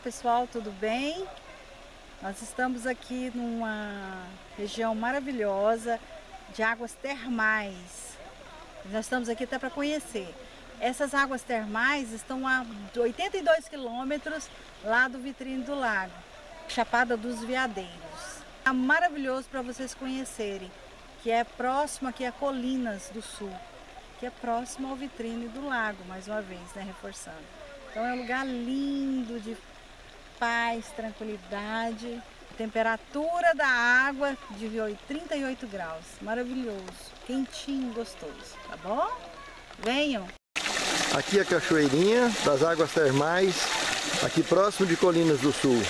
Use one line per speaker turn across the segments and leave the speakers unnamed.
pessoal, tudo bem? Nós estamos aqui numa região maravilhosa de águas termais. Nós estamos aqui até para conhecer. Essas águas termais estão a 82 quilômetros lá do Vitrine do Lago, Chapada dos Veadeiros. É maravilhoso para vocês conhecerem, que é próximo aqui a Colinas do Sul, que é próximo ao Vitrine do Lago, mais uma vez, né, reforçando. Então é um lugar lindo, de paz, tranquilidade, temperatura da água de 38 graus, maravilhoso, quentinho, gostoso, tá bom? Venham!
Aqui a cachoeirinha das águas termais, aqui próximo de Colinas do Sul.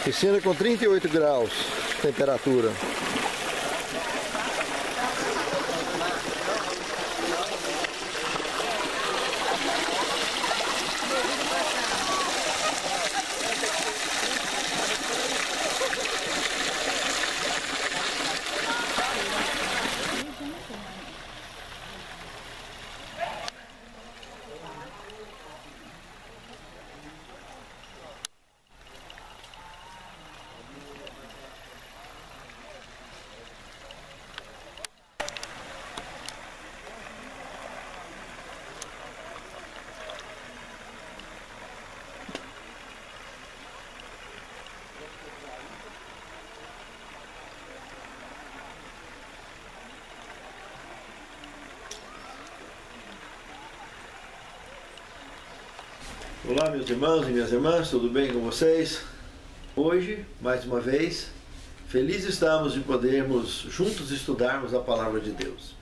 Piscina com 38 graus, temperatura.
Olá, meus irmãos e minhas irmãs, tudo bem com vocês? Hoje, mais uma vez, felizes estamos de podermos juntos estudarmos a Palavra de Deus.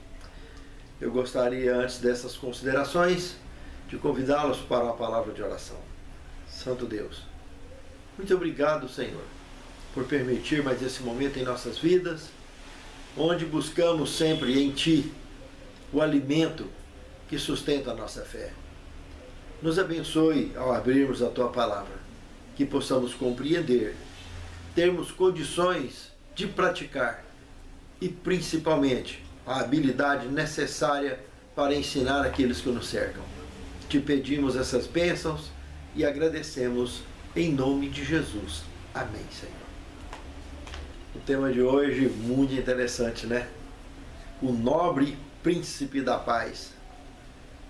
Eu gostaria, antes dessas considerações, de convidá-los para uma palavra de oração. Santo Deus, muito obrigado, Senhor, por permitir mais esse momento em nossas vidas, onde buscamos sempre em Ti o alimento que sustenta a nossa fé. Nos abençoe ao abrirmos a Tua Palavra, que possamos compreender, termos condições de praticar e, principalmente, a habilidade necessária para ensinar aqueles que nos cercam. Te pedimos essas bênçãos e agradecemos em nome de Jesus. Amém, Senhor. O tema de hoje é muito interessante, né? O nobre príncipe da paz.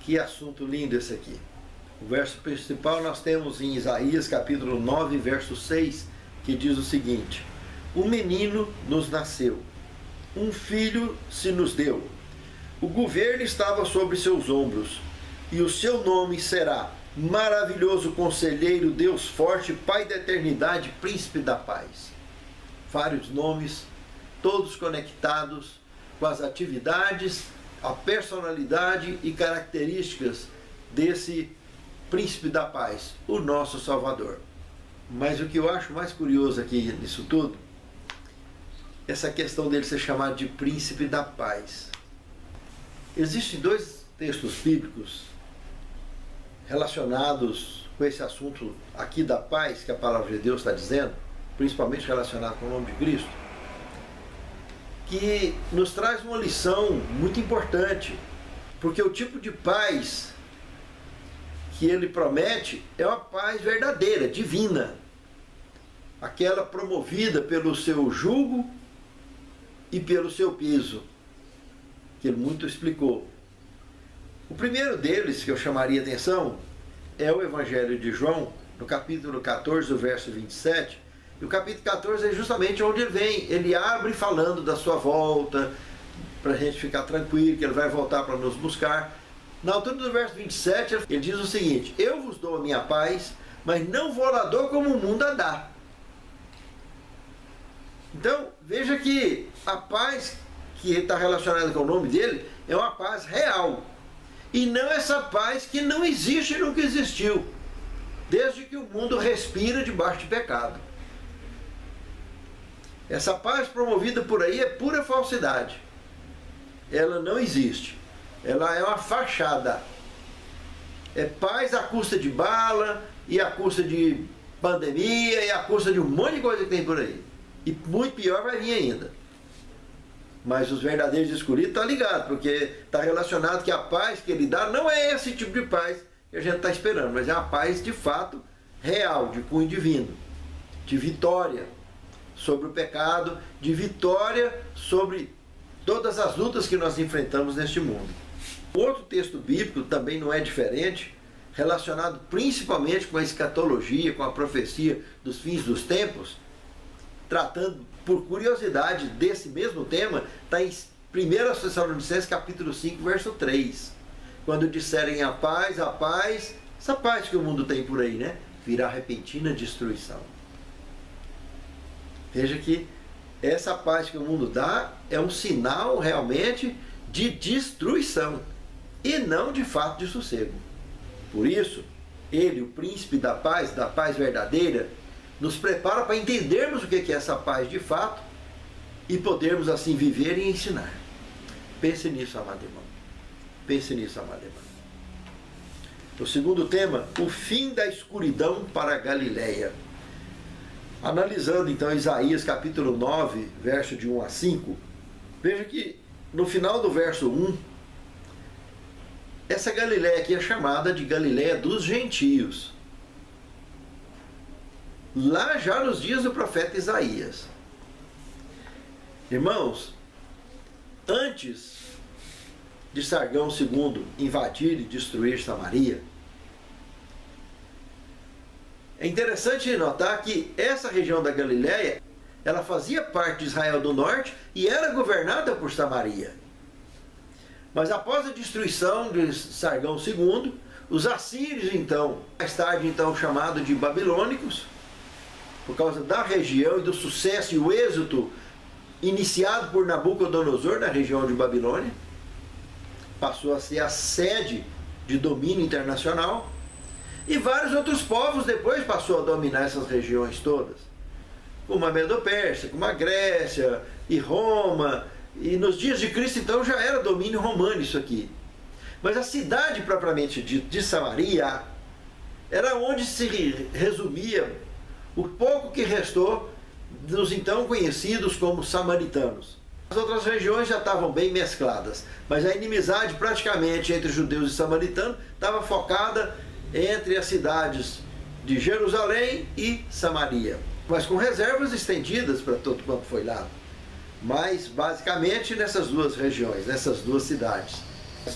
Que assunto lindo esse aqui. O verso principal nós temos em Isaías capítulo 9, verso 6, que diz o seguinte: um menino nos nasceu, um filho se nos deu, o governo estava sobre seus ombros, e o seu nome será Maravilhoso Conselheiro, Deus Forte, Pai da Eternidade, Príncipe da Paz. Vários nomes, todos conectados com as atividades, a personalidade e características desse Príncipe da Paz, o nosso Salvador. Mas o que eu acho mais curioso aqui nisso tudo, essa questão dele ser chamado de Príncipe da Paz. Existem dois textos bíblicos relacionados com esse assunto aqui da paz, que a palavra de Deus está dizendo, principalmente relacionado com o nome de Cristo, que nos traz uma lição muito importante, porque o tipo de paz que ele promete é uma paz verdadeira, divina, aquela promovida pelo seu jugo e pelo seu peso, que ele muito explicou. O primeiro deles que eu chamaria atenção é o Evangelho de João, no capítulo 14, o verso 27, e o capítulo 14 é justamente onde ele vem, ele abre falando da sua volta, para a gente ficar tranquilo, que ele vai voltar para nos buscar. Na altura do verso 27, ele diz o seguinte: eu vos dou a minha paz, mas não vou lá dou como o mundo a dá. Então, veja que a paz que está relacionada com o nome dele é uma paz real. E não essa paz que não existe e nunca existiu, desde que o mundo respira debaixo de pecado. Essa paz promovida por aí é pura falsidade. Ela não existe. Ela é uma fachada. É paz à custa de bala, e à custa de pandemia, e à custa de um monte de coisa que tem por aí. E muito pior vai vir ainda. Mas os verdadeiros escolhidos estão ligados, porque está relacionado que a paz que ele dá não é esse tipo de paz que a gente está esperando, mas é a paz de fato real, de cunho divino, de vitória sobre o pecado, de vitória sobre todas as lutas que nós enfrentamos neste mundo. Outro texto bíblico também não é diferente, relacionado principalmente com a escatologia, com a profecia dos fins dos tempos, tratando por curiosidade desse mesmo tema, está em 1 Tessalonicenses capítulo 5, verso 3. Quando disserem a paz, essa paz que o mundo tem por aí, né? Virá repentina destruição. Veja que essa paz que o mundo dá é um sinal realmente de destruição e não de fato de sossego. Por isso, ele, o príncipe da paz verdadeira, nos prepara para entendermos o que é essa paz de fato e podermos assim viver e ensinar. Pense nisso, amado irmão. Pense nisso, amado irmão. O segundo tema, o fim da escuridão para a Galileia. Analisando então Isaías capítulo 9, verso de 1 a 5, veja que no final do verso 1, essa Galileia aqui é chamada de Galileia dos gentios. Lá já nos dias do profeta Isaías. Irmãos, antes de Sargão II invadir e destruir Samaria, é interessante notar que essa região da Galileia, ela fazia parte de Israel do Norte e era governada por Samaria. Mas após a destruição de Sargão II, os assírios então, mais tarde então chamados de babilônicos, por causa da região e do sucesso e o êxito iniciado por Nabucodonosor na região de Babilônia, passou a ser a sede de domínio internacional, e vários outros povos depois passou a dominar essas regiões todas, como a Medo-Pérsia, como a Grécia e Roma, e nos dias de Cristo então já era domínio romano isso aqui. Mas a cidade propriamente de Samaria era onde se resumia o pouco que restou dos então conhecidos como samaritanos. As outras regiões já estavam bem mescladas, mas a inimizade praticamente entre judeus e samaritanos estava focada entre as cidades de Jerusalém e Samaria, mas com reservas estendidas para todo quanto foi lá. Mas basicamente nessas duas regiões, nessas duas cidades.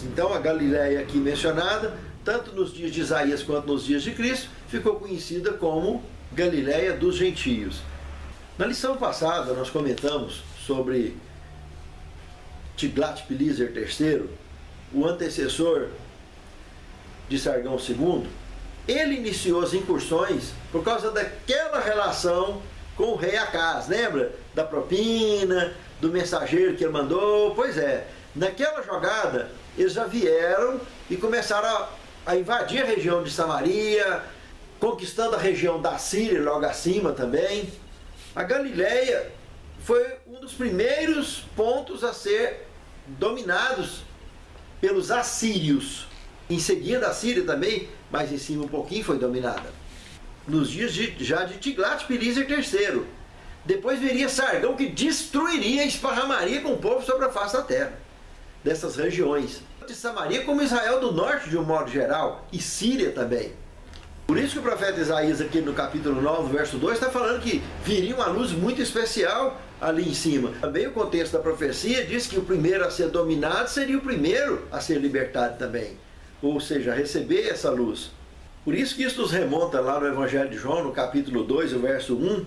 Então a Galileia aqui mencionada, tanto nos dias de Isaías quanto nos dias de Cristo, ficou conhecida como Galileia dos gentios. Na lição passada nós comentamos sobre Tiglat-Pileser III, o antecessor de Sargão II. Ele iniciou as incursões por causa daquela relação com o rei Acaz, lembra? Da propina, do mensageiro que ele mandou. Pois é, naquela jogada eles já vieram e começaram a invadir a região de Samaria, conquistando a região da Síria logo acima também. A Galileia foi um dos primeiros pontos a ser dominados pelos assírios. Em seguida a Síria também, mais em cima um pouquinho, foi dominada. Nos dias já de Tiglat-Pileser III. Depois viria Sargão, que destruiria e esparramaria com o povo sobre a face da terra, dessas regiões. De Samaria como Israel do Norte de um modo geral, e Síria também. Por isso que o profeta Isaías aqui no capítulo 9, verso 2, está falando que viria uma luz muito especial ali em cima. Também o contexto da profecia diz que o primeiro a ser dominado seria o primeiro a ser libertado também. Ou seja, a receber essa luz. Por isso que isso nos remonta lá no Evangelho de João, no capítulo 2, o verso 1.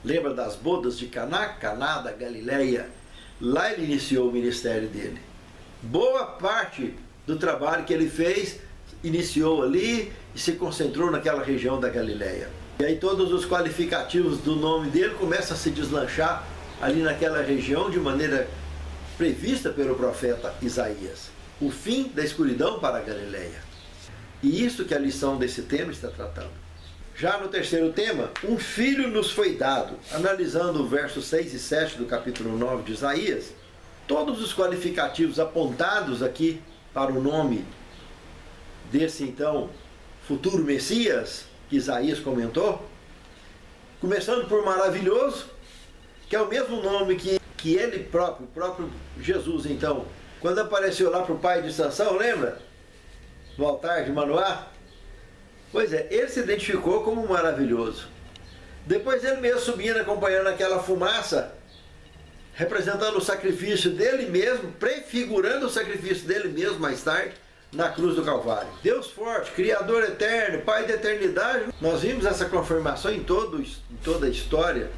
Lembra das bodas de Caná? Caná da Galileia. Lá ele iniciou o ministério dele. Boa parte do trabalho que ele fez iniciou ali e se concentrou naquela região da Galileia. E aí todos os qualificativos do nome dele começam a se deslanchar ali naquela região de maneira prevista pelo profeta Isaías. O fim da escuridão para a Galileia. E isso que a lição desse tema está tratando. Já no terceiro tema, um filho nos foi dado. Analisando o verso 6 e 7 do capítulo 9 de Isaías, todos os qualificativos apontados aqui para o nome desse então futuro Messias que Isaías comentou, começando por maravilhoso, que é o mesmo nome que que ele próprio, o próprio Jesus então, quando apareceu lá para o pai de Sansão, lembra? No altar de Manoá? Pois é, ele se identificou como maravilhoso. Depois ele mesmo subindo, acompanhando aquela fumaça, representando o sacrifício dele mesmo, prefigurando o sacrifício dele mesmo mais tarde, na cruz do Calvário. Deus forte, Criador eterno, Pai da eternidade. Nós vimos essa confirmação em toda a história,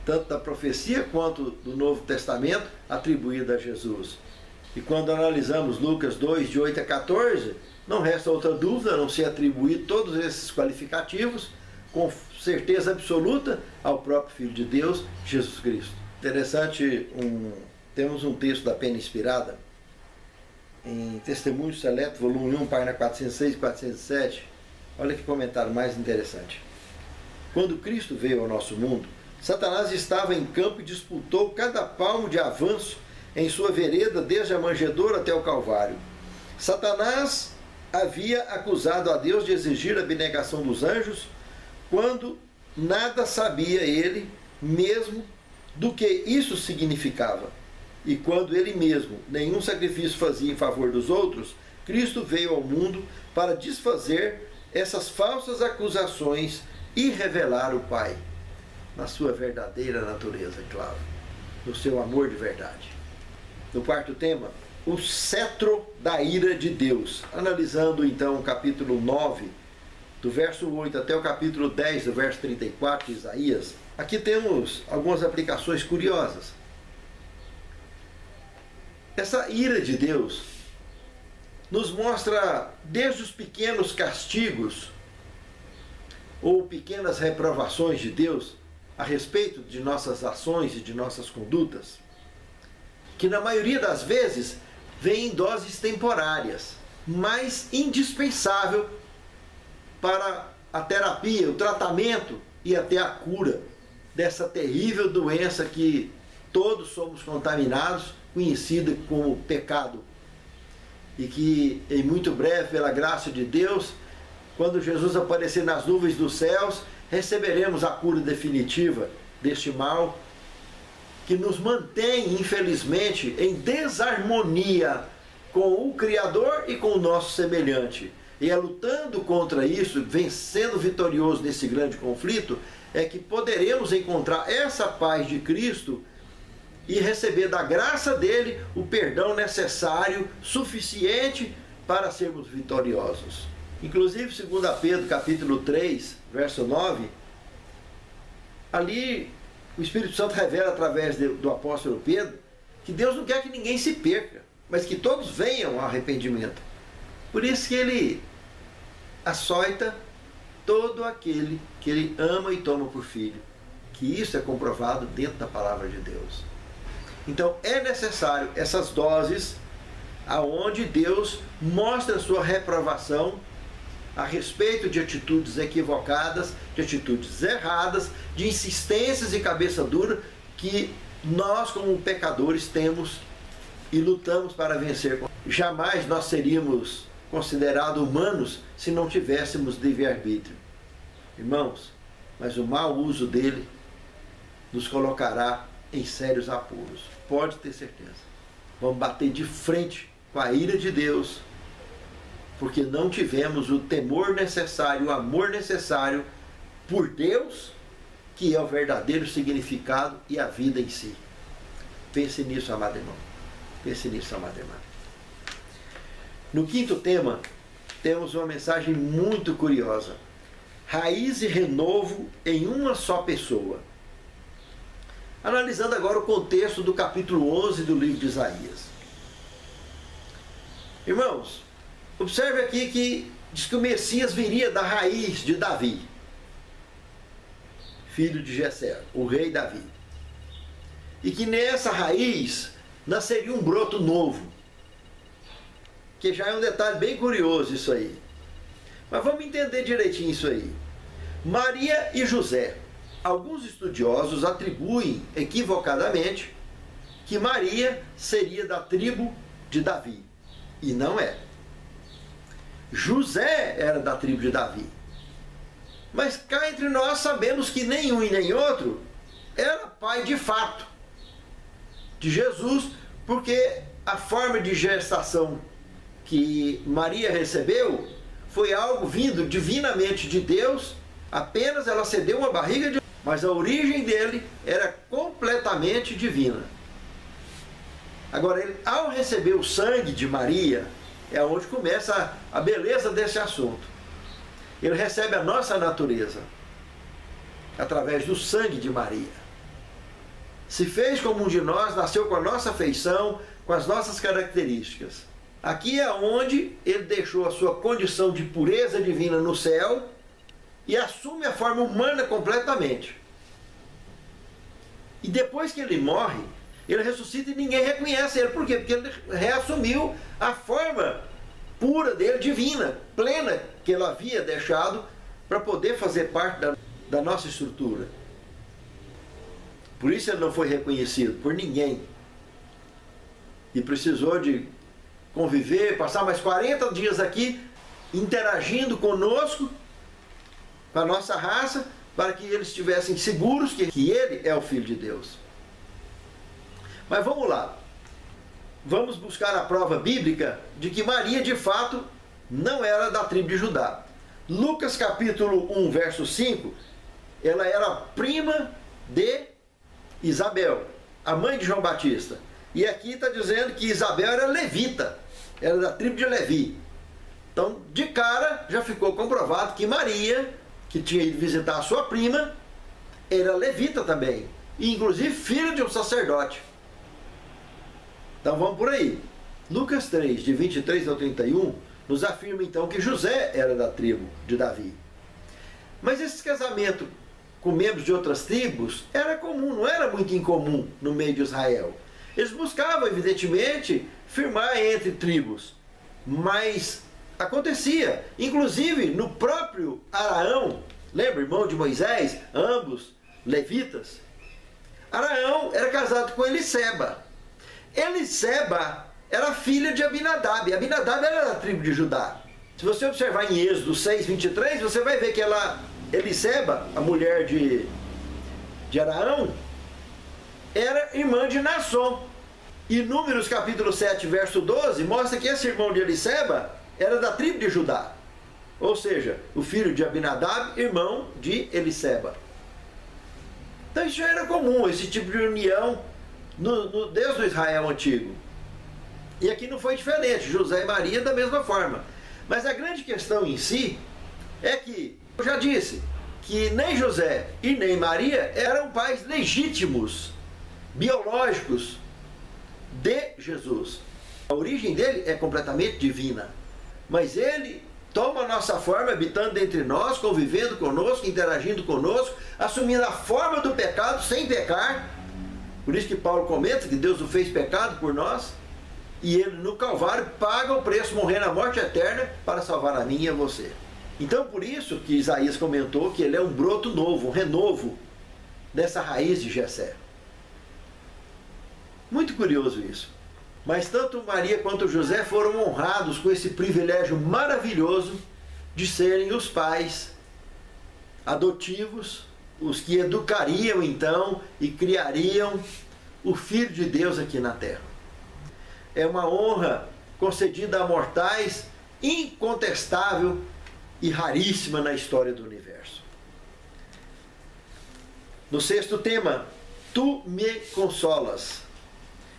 tanto da profecia quanto do Novo Testamento, atribuída a Jesus. E quando analisamos Lucas 2, de 8 a 14, não resta outra dúvida a não ser atribuir todos esses qualificativos, com certeza absoluta, ao próprio Filho de Deus, Jesus Cristo. Interessante, temos um texto da Pena Inspirada, em Testemunhos Seleto, volume 1, página 406 e 407. Olha que comentário mais interessante. Quando Cristo veio ao nosso mundo, Satanás estava em campo e disputou cada palmo de avanço em sua vereda, desde a manjedoura até o Calvário. Satanás havia acusado a Deus de exigir a abnegação dos anjos, quando nada sabia ele mesmo do que isso significava. E quando ele mesmo nenhum sacrifício fazia em favor dos outros, Cristo veio ao mundo para desfazer essas falsas acusações e revelar o Pai na sua verdadeira natureza, claro, no seu amor de verdade. No quarto tema, o cetro da ira de Deus. Analisando então o capítulo 9, do verso 8 até o capítulo 10, do verso 34 de Isaías, aqui temos algumas aplicações curiosas. Essa ira de Deus nos mostra desde os pequenos castigos ou pequenas reprovações de Deus a respeito de nossas ações e de nossas condutas, que na maioria das vezes vem em doses temporárias, mas indispensável para a terapia, o tratamento e até a cura dessa terrível doença que todos somos contaminados, conhecida como pecado. E que em muito breve, pela graça de Deus, quando Jesus aparecer nas nuvens dos céus, receberemos a cura definitiva deste mal que nos mantém, infelizmente, em desarmonia com o Criador e com o nosso semelhante. E é lutando contra isso, vencendo vitorioso nesse grande conflito, é que poderemos encontrar essa paz de Cristo e receber da graça dele o perdão necessário, suficiente para sermos vitoriosos. Inclusive, 2 Pedro capítulo 3, verso 9, ali o Espírito Santo revela através do apóstolo Pedro que Deus não quer que ninguém se perca, mas que todos venham ao arrependimento. Por isso que ele açoita todo aquele que ele ama e toma por filho, que isso é comprovado dentro da palavra de Deus. Então é necessário essas doses aonde Deus mostra a sua reprovação a respeito de atitudes equivocadas, de atitudes erradas, de insistências e cabeça dura que nós como pecadores temos e lutamos para vencer. Jamais nós seríamos considerados humanos se não tivéssemos livre-arbítrio. Irmãos, mas o mau uso dele nos colocará em sérios apuros. Pode ter certeza. Vamos bater de frente com a ira de Deus, porque não tivemos o temor necessário, o amor necessário por Deus, que é o verdadeiro significado e a vida em si. Pense nisso, amado irmão. Pense nisso, amada irmã. No quinto tema, temos uma mensagem muito curiosa. Raiz e renovo em uma só pessoa. Analisando agora o contexto do capítulo 11 do livro de Isaías. Irmãos, observe aqui que diz que o Messias viria da raiz de Davi, filho de Jessé, o rei Davi. E que nessa raiz nasceria um broto novo, que já é um detalhe bem curioso isso aí. Mas vamos entender direitinho isso aí. Maria e José. Alguns estudiosos atribuem equivocadamente que Maria seria da tribo de Davi. E não é. José era da tribo de Davi. Mas cá entre nós sabemos que nenhum e nem outro era pai de fato. de Jesus, porque a forma de gestação que Maria recebeu foi algo vindo divinamente de Deus, apenas ela cedeu uma barriga de... mas a origem dele era completamente divina. Agora, ele, ao receber o sangue de Maria, é onde começa a beleza desse assunto. Ele recebe a nossa natureza, através do sangue de Maria. Se fez como um de nós, nasceu com a nossa feição, com as nossas características. Aqui é onde ele deixou a sua condição de pureza divina no céu e assume a forma humana completamente. E depois que ele morre, ele ressuscita e ninguém reconhece ele. Por quê? Porque ele reassumiu a forma pura dele, divina, plena, que ele havia deixado para poder fazer parte da nossa estrutura. Por isso ele não foi reconhecido por ninguém. E precisou de conviver, passar mais 40 dias aqui, interagindo conosco, com a nossa raça, para que eles estivessem seguros que ele é o Filho de Deus. Mas vamos lá. Vamos buscar a prova bíblica de que Maria, de fato, não era da tribo de Judá. Lucas capítulo 1, verso 5, ela era prima de Isabel, a mãe de João Batista. E aqui está dizendo que Isabel era levita, era da tribo de Levi. Então, de cara, já ficou comprovado que Maria, que tinha ido visitar a sua prima, era levita também, e inclusive filha de um sacerdote. Então vamos por aí. Lucas 3, de 23 ao 31, nos afirma então que José era da tribo de Davi. Mas esse casamento com membros de outras tribos era comum, não era muito incomum no meio de Israel. Eles buscavam, evidentemente, firmar entre tribos, mas acontecia. Inclusive, no próprio Araão, lembra, irmão de Moisés, ambos levitas? Araão era casado com Eliseba. Eliseba era filha de Abinadab. Abinadab era da tribo de Judá. Se você observar em Êxodo 6, 23, você vai ver que Eliseba, a mulher de Araão, era irmã de Naasson. E Números capítulo 7, verso 12, mostra que esse irmão de Eliseba era da tribo de Judá. Ou seja, o filho de Abinadab, irmão de Eliseba. Então isso já era comum, esse tipo de união desde o Israel antigo. E aqui não foi diferente, José e Maria da mesma forma. Mas a grande questão em si é que, eu já disse, que nem José e nem Maria eram pais legítimos, biológicos de Jesus. A origem dele é completamente divina. Mas ele toma a nossa forma, habitando entre nós, convivendo conosco, interagindo conosco, assumindo a forma do pecado sem pecar. Por isso que Paulo comenta que Deus o fez pecado por nós, e ele no Calvário paga o preço, morrendo a morte eterna para salvar a mim e a você. Então por isso que Isaías comentou que ele é um broto novo, um renovo dessa raiz de Jessé. Muito curioso isso. Mas tanto Maria quanto José foram honrados com esse privilégio maravilhoso de serem os pais adotivos, os que educariam então e criariam o Filho de Deus aqui na terra. É uma honra concedida a mortais, incontestável e raríssima na história do universo. No sexto tema, Tu me consolas.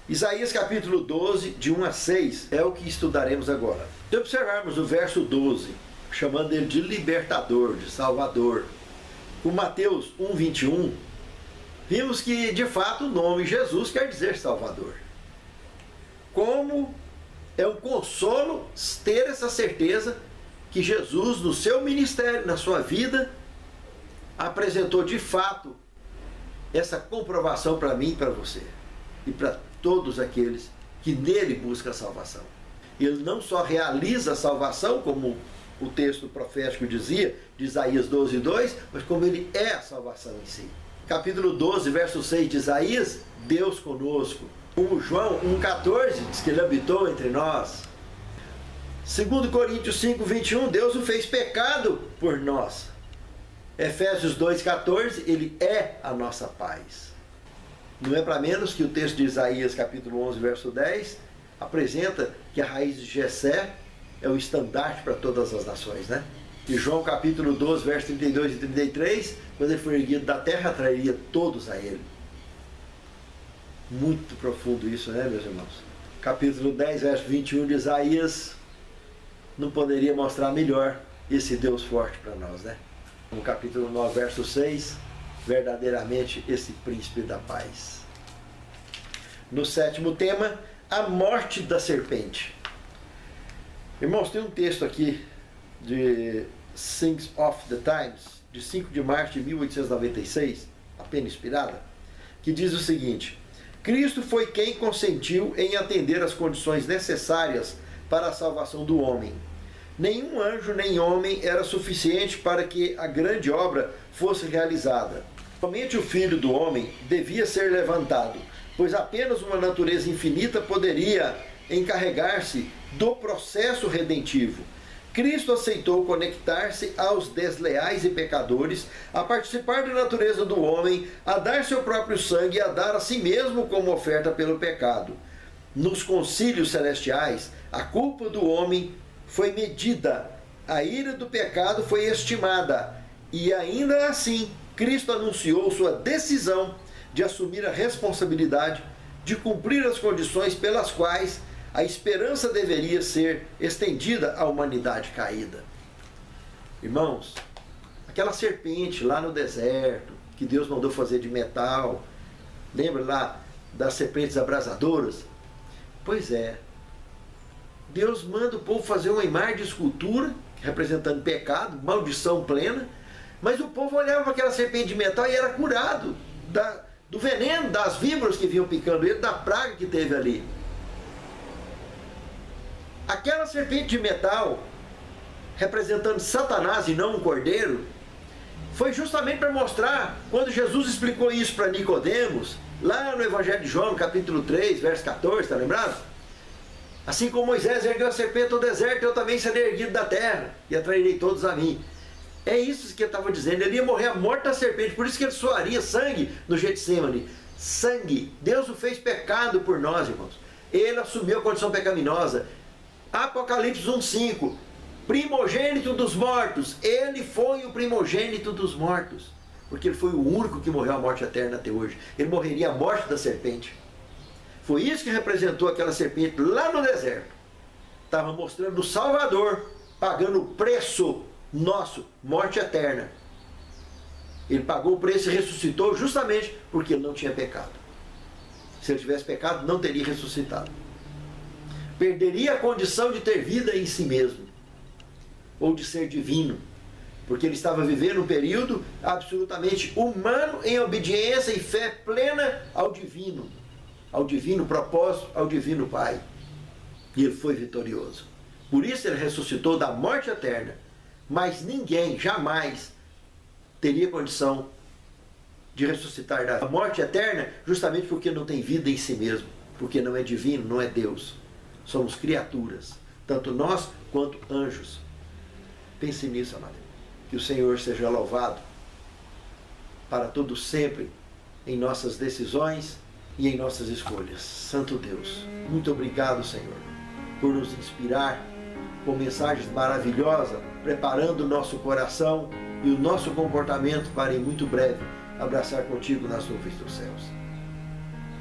Isaías capítulo 12, de 1 a 6, é o que estudaremos agora. Se observarmos o verso 12, chamando ele de libertador, de salvador, com Mateus 1, 21, vimos que de fato o nome Jesus quer dizer salvador. Como é um consolo ter essa certeza que Jesus, no seu ministério, na sua vida, apresentou de fato essa comprovação para mim e para você, e para todos aqueles que nele buscam a salvação. Ele não só realiza a salvação, como o texto profético dizia, de Isaías 12, 2, mas como ele é a salvação em si. Capítulo 12, verso 6 de Isaías, Deus conosco. Como João 1,14 diz que ele habitou entre nós. 2 Coríntios 5, 21, Deus o fez pecado por nós. Efésios 2,14, ele é a nossa paz. Não é para menos que o texto de Isaías, capítulo 11, verso 10, apresenta que a raiz de Jessé é o estandarte para todas as nações, né? E João, capítulo 12, verso 32 e 33, quando ele foi erguido da terra, atrairia todos a ele. Muito profundo isso, né, meus irmãos? Capítulo 10, verso 21 de Isaías, não poderia mostrar melhor esse Deus forte para nós, né? No capítulo 9, verso 6, verdadeiramente esse príncipe da paz. No sétimo tema, a morte da serpente. Irmãos, tem um texto aqui de Things of the Times, de 5 de março de 1896, apenas inspirada, que diz o seguinte: Cristo foi quem consentiu em atender às condições necessárias para a salvação do homem. Nenhum anjo nem homem era suficiente para que a grande obra fosse realizada. Somente o Filho do Homem devia ser levantado, pois apenas uma natureza infinita poderia encarregar-se do processo redentivo. Cristo aceitou conectar-se aos desleais e pecadores, a participar da natureza do homem, a dar seu próprio sangue e a dar a si mesmo como oferta pelo pecado. Nos concílios celestiais, a culpa do homem foi medida, a ira do pecado foi estimada, e ainda assim, Cristo anunciou sua decisão de assumir a responsabilidade de cumprir as condições pelas quais a esperança deveria ser estendida à humanidade caída. Irmãos, aquela serpente lá no deserto, que Deus mandou fazer de metal, lembra lá das serpentes abrasadoras? Pois é, Deus manda o povo fazer uma imagem de escultura, representando pecado, maldição plena, mas o povo olhava para aquela serpente de metal e era curado do veneno, das víboras que vinham picando ele, da praga que teve ali. Aquela serpente de metal, representando Satanás e não um cordeiro, foi justamente para mostrar, quando Jesus explicou isso para Nicodemos, lá no Evangelho de João, capítulo 3, verso 14, está lembrado? Assim como Moisés ergueu a serpente no deserto, eu também serei erguido da terra, e atrairei todos a mim. É isso que ele estava dizendo, ele ia morrer a morte da serpente, por isso que ele suaria sangue no Getsemane. Sangue, Deus o fez pecado por nós, irmãos. Ele assumiu a condição pecaminosa. Apocalipse 1:5, primogênito dos mortos, ele foi o primogênito dos mortos, porque ele foi o único que morreu a morte eterna até hoje. Ele morreria a morte da serpente. Foi isso que representou aquela serpente lá no deserto. Estava mostrando o Salvador, pagando o preço nosso, morte eterna. Ele pagou o preço e ressuscitou justamente porque ele não tinha pecado. Se ele tivesse pecado, não teria ressuscitado. Perderia a condição de ter vida em si mesmo, ou de ser divino, porque ele estava vivendo um período absolutamente humano, em obediência e fé plena ao divino propósito, ao divino Pai. E ele foi vitorioso. Por isso ele ressuscitou da morte eterna, mas ninguém jamais teria condição de ressuscitar da morte eterna, justamente porque não tem vida em si mesmo, porque não é divino, não é Deus. Somos criaturas, tanto nós quanto anjos. Pense nisso, amado. Que o Senhor seja louvado para todo sempre em nossas decisões e em nossas escolhas. Santo Deus, muito obrigado, Senhor, por nos inspirar com mensagens maravilhosas, preparando o nosso coração e o nosso comportamento para, em muito breve, abraçar contigo nas nuvens dos céus.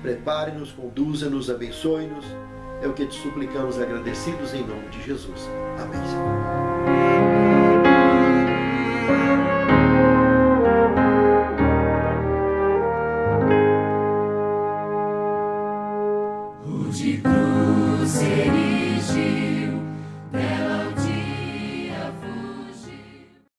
Prepare-nos, conduza-nos, abençoe-nos. É o que te suplicamos agradecidos em nome de Jesus. Amém, Senhor.